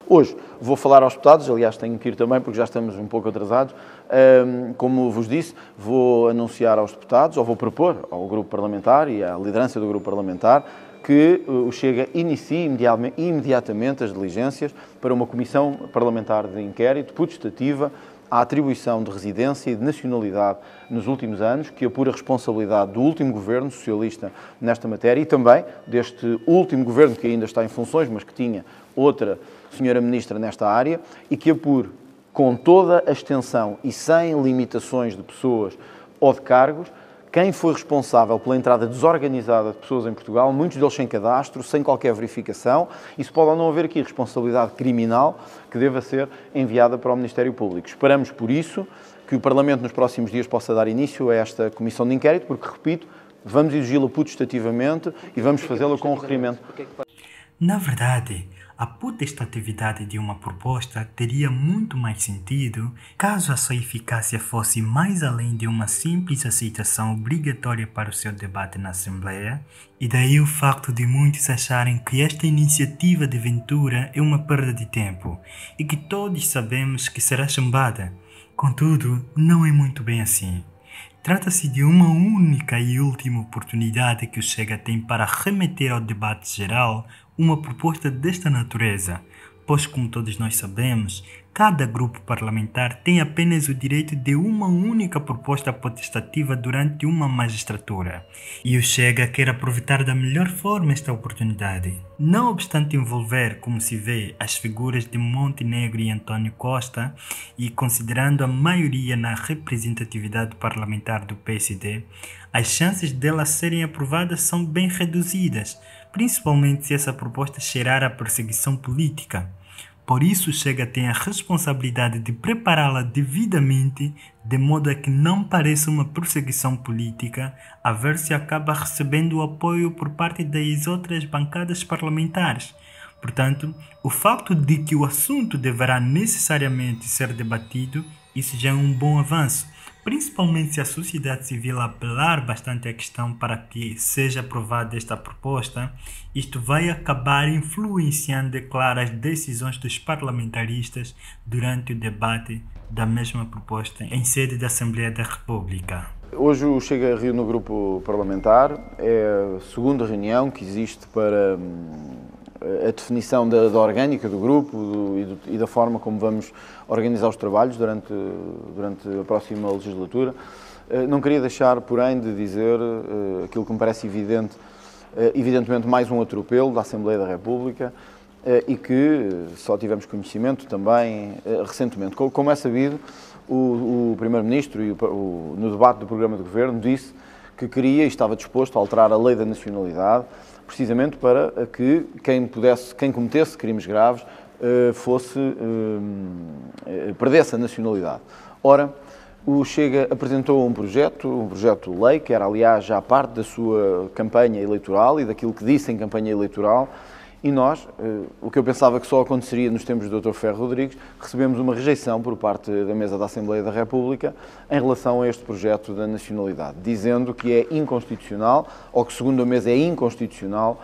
Hoje vou falar aos deputados, aliás tenho que ir também porque já estamos um pouco atrasados. Como vos disse, vou anunciar aos deputados, ou vou propor ao grupo parlamentar e à liderança do grupo parlamentar que o Chega inicie imediatamente as diligências para uma comissão parlamentar de inquérito putestativa à atribuição de residência e de nacionalidade nos últimos anos, que apura a responsabilidade do último governo socialista nesta matéria e também deste último governo que ainda está em funções, mas que tinha outra senhora ministra nesta área, e que apure com toda a extensão e sem limitações de pessoas ou de cargos quem foi responsável pela entrada desorganizada de pessoas em Portugal, muitos deles sem cadastro, sem qualquer verificação, e se pode ou não haver aqui responsabilidade criminal que deva ser enviada para o Ministério Público. Esperamos, por isso, que o Parlamento nos próximos dias possa dar início a esta comissão de inquérito, porque, repito, vamos exigi-la putestativamente e vamos fazê-la com um requerimento. Na verdade, a putestatividade de uma proposta teria muito mais sentido caso a sua eficácia fosse mais além de uma simples aceitação obrigatória para o seu debate na Assembleia, e daí o facto de muitos acharem que esta iniciativa de Ventura é uma perda de tempo e que todos sabemos que será chumbada. Contudo, não é muito bem assim. Trata-se de uma única e última oportunidade que o Chega tem para remeter ao debate geral uma proposta desta natureza, pois, como todos nós sabemos, cada grupo parlamentar tem apenas o direito de uma única proposta potestativa durante uma magistratura, e o Chega quer aproveitar da melhor forma esta oportunidade. Não obstante envolver, como se vê, as figuras de Montenegro e António Costa, e considerando a maioria na representatividade parlamentar do PSD, as chances delas serem aprovadas são bem reduzidas, principalmente se essa proposta cheirar a perseguição política. Por isso, o Chega tem a responsabilidade de prepará-la devidamente, de modo a que não pareça uma perseguição política, a ver se acaba recebendo o apoio por parte das outras bancadas parlamentares. Portanto, o facto de que o assunto deverá necessariamente ser debatido, isso já é um bom avanço, principalmente se a sociedade civil apelar bastante à questão para que seja aprovada esta proposta. Isto vai acabar influenciando, é claro, as decisões dos parlamentaristas durante o debate da mesma proposta em sede da Assembleia da República. Hoje o Chega reúne o grupo parlamentar, é a segunda reunião que existe para a definição da orgânica do grupo e da forma como vamos organizar os trabalhos durante a próxima legislatura. Não queria deixar, porém, de dizer aquilo que me parece evidentemente mais um atropelo da Assembleia da República e que só tivemos conhecimento também recentemente. Como é sabido, o Primeiro-Ministro, no debate do programa de governo, disse que queria e estava disposto a alterar a lei da nacionalidade, precisamente para que quem cometesse crimes graves perdesse a nacionalidade. Ora, o Chega apresentou um projeto de lei, que era, aliás, já parte da sua campanha eleitoral e daquilo que disse em campanha eleitoral, e nós, o que eu pensava que só aconteceria nos tempos do Dr. Ferro Rodrigues, recebemos uma rejeição por parte da mesa da Assembleia da República em relação a este projeto da nacionalidade, dizendo que é inconstitucional, ou que, segundo a mesa, é inconstitucional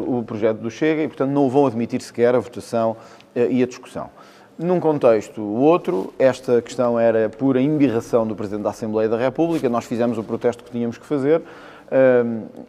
o projeto do Chega e, portanto, não o vão admitir sequer a votação e a discussão. Num contexto outro, esta questão era pura embirração do Presidente da Assembleia da República, nós fizemos o protesto que tínhamos que fazer,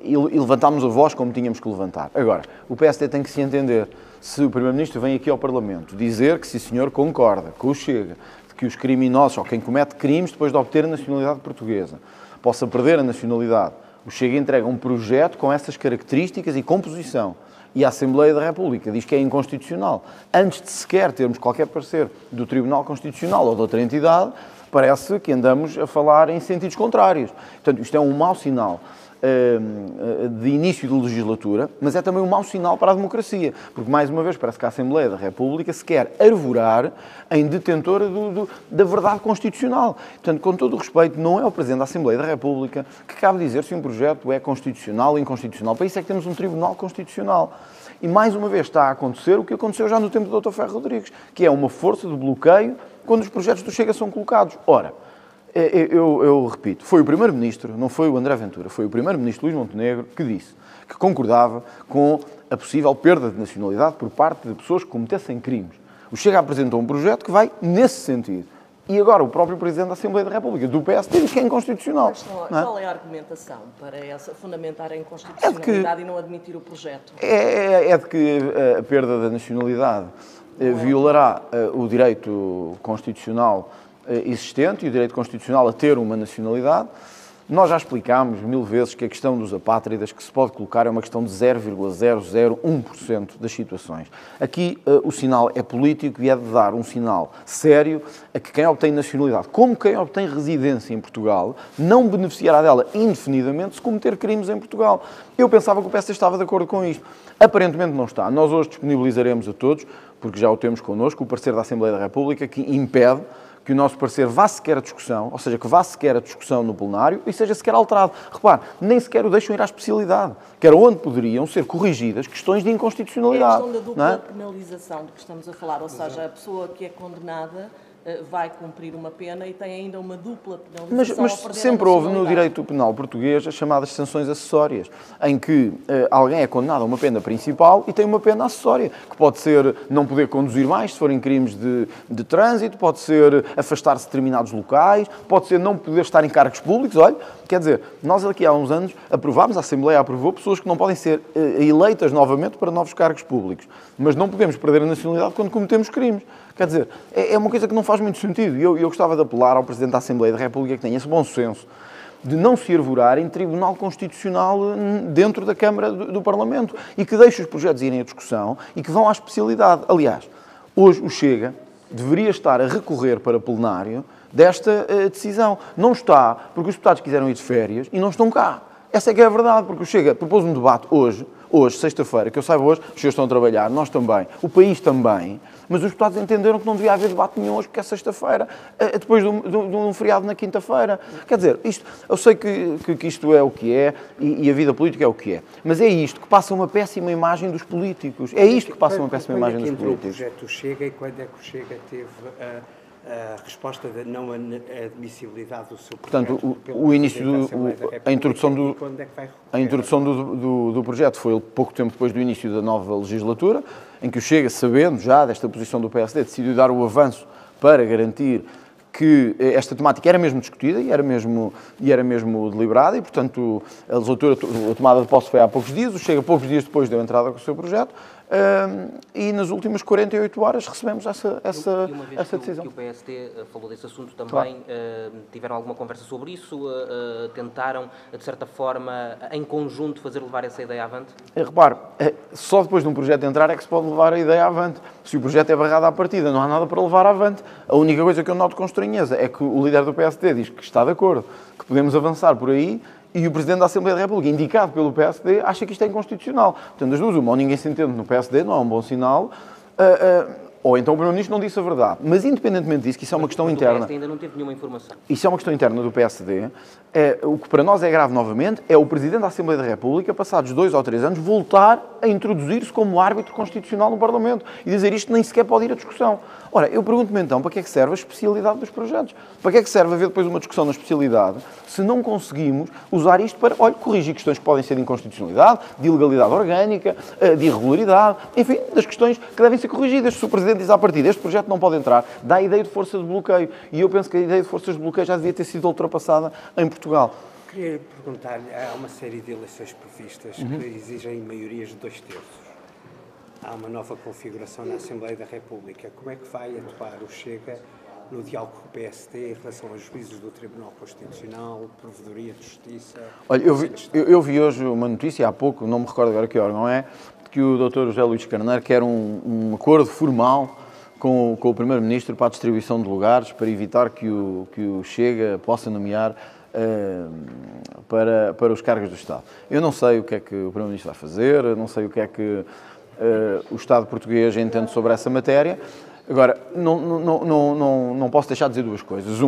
e levantámos a voz como tínhamos que levantar. Agora, o PSD tem que se entender. Se o Primeiro-Ministro vem aqui ao Parlamento dizer que, sim senhor, concorda com o Chega, de que os criminosos, ou quem comete crimes depois de obter a nacionalidade portuguesa, possa perder a nacionalidade, o Chega entrega um projeto com essas características e composição, e a Assembleia da República diz que é inconstitucional, antes de sequer termos qualquer parecer do Tribunal Constitucional ou de outra entidade, parece que andamos a falar em sentidos contrários. Portanto, isto é um mau sinal de início de legislatura, mas é também um mau sinal para a democracia, porque, mais uma vez, parece que a Assembleia da República se quer arvorar em detentora da verdade constitucional. Portanto, com todo o respeito, não é o Presidente da Assembleia da República que cabe dizer se um projeto é constitucional ou inconstitucional. Para isso é que temos um Tribunal Constitucional. E, mais uma vez, está a acontecer o que aconteceu já no tempo do Dr. Ferro Rodrigues, que é uma força de bloqueio quando os projetos do Chega são colocados. Ora, eu repito, foi o Primeiro-Ministro, não foi o André Ventura, foi o Primeiro-Ministro Luís Montenegro que disse que concordava com a possível perda de nacionalidade por parte de pessoas que cometessem crimes. O Chega apresentou um projeto que vai nesse sentido. E agora o próprio Presidente da Assembleia da República, do PSD, diz que é inconstitucional. Mas qual é a argumentação para fundamentar a inconstitucionalidade e não admitir o projeto? É de que a perda da nacionalidade violará o direito constitucional existente e o direito constitucional a ter uma nacionalidade. Nós já explicámos 1000 vezes que a questão dos apátridas que se pode colocar é uma questão de 0,001% das situações. Aqui o sinal é político e é de dar um sinal sério a que quem obtém nacionalidade, como quem obtém residência em Portugal, não beneficiará dela indefinidamente se cometer crimes em Portugal. Eu pensava que o PSD estava de acordo com isto. Aparentemente não está. Nós hoje disponibilizaremos a todos, porque já o temos connosco, o parecer da Assembleia da República que impede que o nosso parecer vá sequer à discussão, ou seja, que vá sequer à discussão no plenário e seja sequer alterado. Repare, nem sequer o deixam ir à especialidade, que era onde poderiam ser corrigidas questões de inconstitucionalidade. É a questão da dupla penalização de que estamos a falar, ou seja, a pessoa que é condenada vai cumprir uma pena e tem ainda uma dupla penalização. Mas sempre houve no direito penal português as chamadas sanções acessórias, em que alguém é condenado a uma pena principal e tem uma pena acessória, que pode ser não poder conduzir mais se forem crimes de trânsito, pode ser afastar-se de determinados locais, pode ser não poder estar em cargos públicos. Olha, quer dizer, nós aqui há uns anos aprovámos, a Assembleia aprovou pessoas que não podem ser eleitas novamente para novos cargos públicos, mas não podemos perder a nacionalidade quando cometemos crimes. Quer dizer, é uma coisa que não faz muito sentido. E eu gostava de apelar ao Presidente da Assembleia da República que tenha esse bom senso de não se arvorar em Tribunal Constitucional dentro da Câmara do Parlamento e que deixe os projetos irem à discussão e que vão à especialidade. Aliás, hoje o Chega deveria estar a recorrer para plenário desta decisão. Não está, porque os deputados quiseram ir de férias e não estão cá. Essa é que é a verdade, porque o Chega propôs um debate hoje, sexta-feira, que eu saiba hoje, os senhores estão a trabalhar, nós também, o país também, mas os deputados entenderam que não devia haver debate nenhum hoje, porque é sexta-feira, depois de um feriado na quinta-feira. Quer dizer, eu sei que isto é o que é e a vida política é o que é, mas é isto que passa uma péssima imagem dos políticos. É isto que passa uma péssima imagem dos políticos. Quando é que entrou o projeto Chega e quando é que o Chega teve a resposta da não admissibilidade do seu projeto? Portanto, a introdução do projeto foi pouco tempo depois do início da nova legislatura, em que o Chega, sabendo já desta posição do PSD, decidiu dar o avanço para garantir que esta temática era mesmo discutida e era mesmo deliberada e, portanto, a tomada de posse foi há poucos dias, o Chega poucos dias depois deu entrada com o seu projeto e nas últimas 48 horas recebemos essa decisão. Que o PSD falou desse assunto também, tiveram alguma conversa sobre isso? Tentaram, de certa forma, em conjunto, fazer levar essa ideia avante? Repare, só depois de um projeto entrar é que se pode levar a ideia avante. Se o projeto é barrado à partida, não há nada para levar avante. A única coisa que eu noto com estranheza é que o líder do PSD diz que está de acordo, que podemos avançar por aí, e o Presidente da Assembleia da República, indicado pelo PSD, acha que isto é inconstitucional. Portanto, das duas, uma, ou ninguém se entende no PSD, não é um bom sinal, ou então o Primeiro-Ministro não disse a verdade. Mas, independentemente disso, que isso é uma questão interna... O PSD ainda não teve nenhuma informação. Isso é uma questão interna do PSD. O que para nós é grave, novamente, é o Presidente da Assembleia da República, passados 2 ou 3 anos, voltar a introduzir-se como árbitro constitucional no Parlamento e dizer isto nem sequer pode ir à discussão. Ora, eu pergunto-me então, para que é que serve a especialidade dos projetos? Para que é que serve haver depois uma discussão na especialidade se não conseguimos usar isto para, corrigir questões que podem ser de inconstitucionalidade, de ilegalidade orgânica, de irregularidade, enfim, das questões que devem ser corrigidas. Se o Presidente diz à partida, este projeto não pode entrar, dá a ideia de força de bloqueio. E eu penso que a ideia de forças de bloqueio já devia ter sido ultrapassada em Portugal. Queria perguntar-lhe, há uma série de eleições previstas que exigem maiorias de 2/3. Há uma nova configuração na Assembleia da República. Como é que vai atuar o Chega no diálogo com o PSD em relação aos juízos do Tribunal Constitucional, Provedoria de Justiça? Olha, eu vi hoje uma notícia, há pouco, não me recordo agora que órgão é, de que o Dr. José Luís Carneiro quer um acordo formal com o Primeiro-Ministro para a distribuição de lugares, para evitar que o Chega possa nomear para os cargos do Estado. Eu não sei o que é que o Primeiro-Ministro vai fazer, não sei o que é que o Estado português entende sobre essa matéria. Agora, não posso deixar de dizer duas coisas.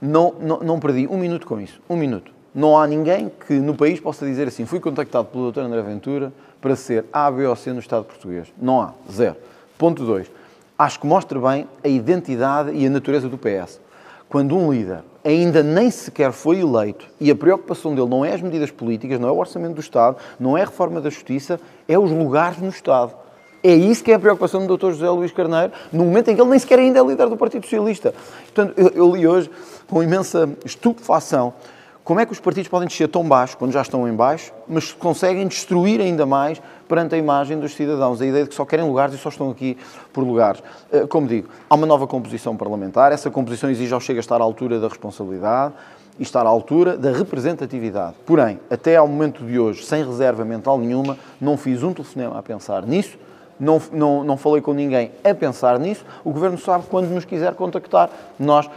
Não perdi um minuto com isso. Um minuto. Não há ninguém que no país possa dizer assim, fui contactado pelo Dr. André Ventura para ser A, B ou C no Estado português. Não há. Zero. Ponto 2. Acho que mostra bem a identidade e a natureza do PS. Quando um líder ainda nem sequer foi eleito e a preocupação dele não é as medidas políticas, não é o orçamento do Estado, não é a reforma da Justiça, é os lugares no Estado. É isso que é a preocupação do Dr. José Luís Carneiro, no momento em que ele nem sequer ainda é líder do Partido Socialista. Portanto, eu li hoje, com imensa estupefação, como é que os partidos podem descer tão baixo, quando já estão em baixo, mas conseguem destruir ainda mais perante a imagem dos cidadãos. A ideia de que só querem lugares e só estão aqui por lugares. Como digo, há uma nova composição parlamentar. Essa composição exige ao Chega estar à altura da responsabilidade e estar à altura da representatividade. Porém, até ao momento de hoje, sem reserva mental nenhuma, não fiz um telefonema a pensar nisso, não falei com ninguém a pensar nisso. O Governo sabe quando nos quiser contactar, nós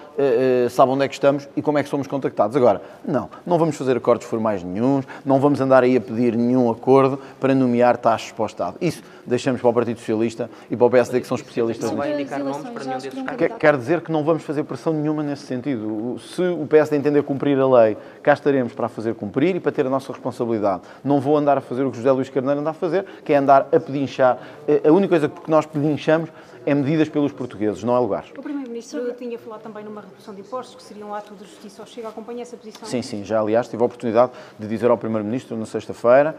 sabe onde é que estamos e como é que somos contactados. Agora, não vamos fazer acordos formais nenhuns, não vamos andar aí a pedir nenhum acordo para nomear taxas para o Estado. Isso deixamos para o Partido Socialista e para o PSD, que são especialistas. Não vai indicar nomes para nenhum desses cargos. Quer dizer que não vamos fazer pressão nenhuma nesse sentido. Se o PSD entender cumprir a lei, cá estaremos para a fazer cumprir e para ter a nossa responsabilidade. Não vou andar a fazer o que José Luís Carneiro anda a fazer, que é andar a pedinchar. A única coisa que nós pedinchamos é medidas pelos portugueses, não é lugares. O Primeiro-Ministro tinha falado também numa redução de impostos, que seria um ato de justiça. Chega a acompanhar essa posição? Sim, já aliás tive a oportunidade de dizer ao Primeiro-Ministro na sexta-feira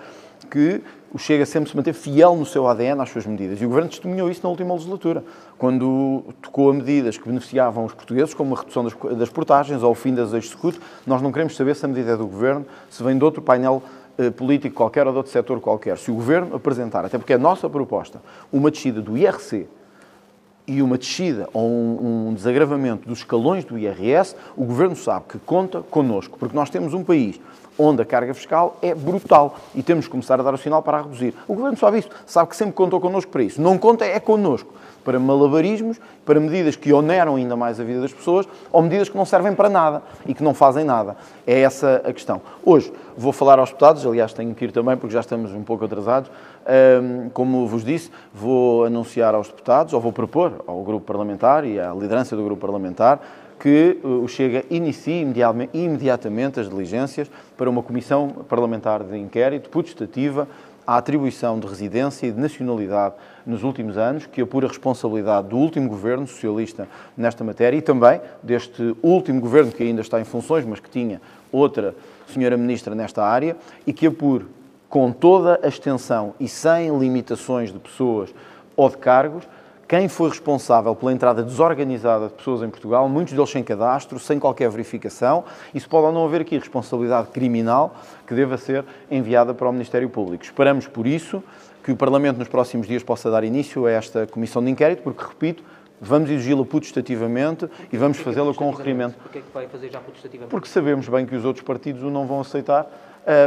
que o Chega sempre se manteve fiel no seu ADN às suas medidas. E o Governo testemunhou isso na última legislatura, quando tocou a medidas que beneficiavam os portugueses, como a redução das portagens ou o fim das ex-secuto. Nós não queremos saber se a medida é do Governo, se vem de outro painel político qualquer ou de outro setor qualquer. Se o Governo apresentar, até porque é a nossa proposta, uma descida do IRC e uma descida ou um desagravamento dos escalões do IRS, o Governo sabe que conta connosco, porque nós temos um país onde a carga fiscal é brutal e temos que começar a dar o sinal para a reduzir. O Governo sabe isso, sabe que sempre contou connosco para isso. Não conta é connosco, para malabarismos, para medidas que oneram ainda mais a vida das pessoas ou medidas que não servem para nada e que não fazem nada. É essa a questão. Hoje vou falar aos deputados, aliás tenho que ir também porque já estamos um pouco atrasados. Como vos disse, vou anunciar aos deputados, ou vou propor ao grupo parlamentar e à liderança do grupo parlamentar que o Chega inicie imediatamente as diligências para uma comissão parlamentar de inquérito putestativa à atribuição de residência e de nacionalidade nos últimos anos, que apura a responsabilidade do último governo socialista nesta matéria e também deste último governo que ainda está em funções, mas que tinha outra senhora ministra nesta área, e que apure com toda a extensão e sem limitações de pessoas ou de cargos quem foi responsável pela entrada desorganizada de pessoas em Portugal, muitos deles sem cadastro, sem qualquer verificação, e se pode ou não haver aqui responsabilidade criminal que deva ser enviada para o Ministério Público. Esperamos, por isso, que o Parlamento nos próximos dias possa dar início a esta comissão de inquérito, porque, repito, vamos exigi-la putestativamente e vamos fazê-la com um requerimento. Porquê é que vai fazer já putestativamente? Porque sabemos bem que os outros partidos o não vão aceitar,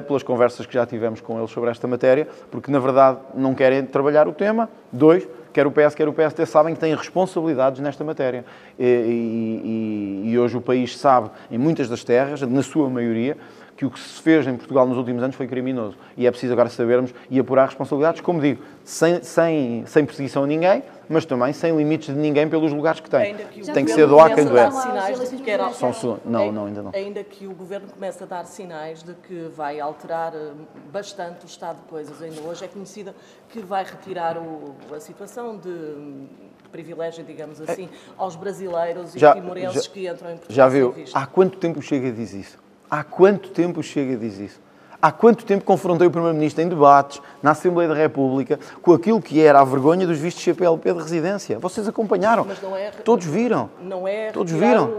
pelas conversas que já tivemos com eles sobre esta matéria, porque, na verdade, não querem trabalhar o tema. 2, quer o PS, quer o PSD, sabem que têm responsabilidades nesta matéria. E hoje o país sabe, em muitas das terras, na sua maioria, que o que se fez em Portugal nos últimos anos foi criminoso. E é preciso agora sabermos e apurar responsabilidades, como digo, sem perseguição a ninguém, mas também sem limites de ninguém pelos lugares que tem. Tem que ser do A quem doer. Não, ainda não. Ainda que o Governo comece a dar sinais de que vai alterar bastante o estado de coisas. Ainda hoje é conhecida que vai retirar a situação de privilégio, digamos assim, aos brasileiros e timorenses que entram em Portugal. Já viu? Há quanto tempo o Chega diz isso? Há quanto tempo o Chega diz isso? Há quanto tempo confrontei o Primeiro-Ministro em debates, na Assembleia da República, com aquilo que era a vergonha dos vistos CPLP de residência? Vocês acompanharam. Mas não é, todos viram. Não é todos viram.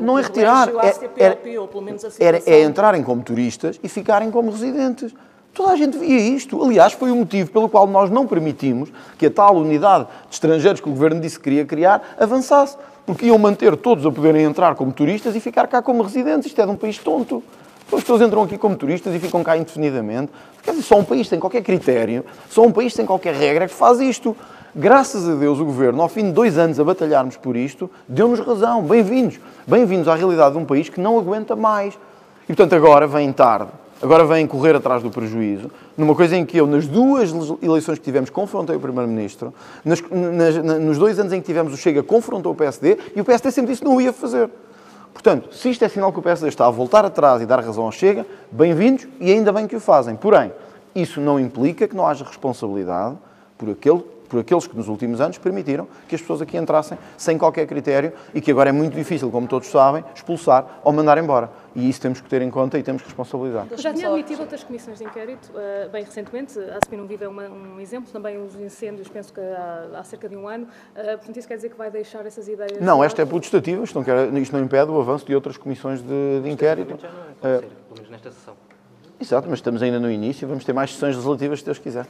Não é retirar. CPLP, ou pelo menos a é entrarem como turistas e ficarem como residentes. Toda a gente via isto. Aliás, foi o motivo pelo qual nós não permitimos que a tal unidade de estrangeiros que o Governo disse que queria criar avançasse. Porque iam manter todos a poderem entrar como turistas e ficar cá como residentes. Isto é de um país tonto. As pessoas entram aqui como turistas e ficam cá indefinidamente. Quer dizer, só um país tem qualquer critério, só um país tem qualquer regra que faz isto. Graças a Deus, o Governo, ao fim de 2 anos a batalharmos por isto, deu-nos razão. Bem-vindos. Bem-vindos à realidade de um país que não aguenta mais. E, portanto, agora vem tarde. Agora vêm correr atrás do prejuízo, numa coisa em que eu, nas 2 eleições que tivemos, confrontei o Primeiro-Ministro, nos 2 anos em que tivemos o Chega, confrontou o PSD, e o PSD sempre disse que não o ia fazer. Portanto, se isto é sinal que o PSD está a voltar atrás e dar razão ao Chega, bem-vindos e ainda bem que o fazem. Porém, isso não implica que não haja responsabilidade por aquele por aqueles que nos últimos anos permitiram que as pessoas aqui entrassem sem qualquer critério e que agora é muito difícil, como todos sabem, expulsar ou mandar embora. E isso temos que ter em conta e temos que responsabilizar. Já tinha admitido outras comissões de inquérito, bem recentemente, a Spin Viva é um exemplo, também os incêndios, penso que há cerca de um ano. Portanto, isso quer dizer que vai deixar essas ideias... Não, esta é putestativa, isto não impede o avanço de outras comissões de inquérito. Já não pode ser, pelo menos nesta sessão. Exato, mas estamos ainda no início, vamos ter mais sessões legislativas, se Deus quiser.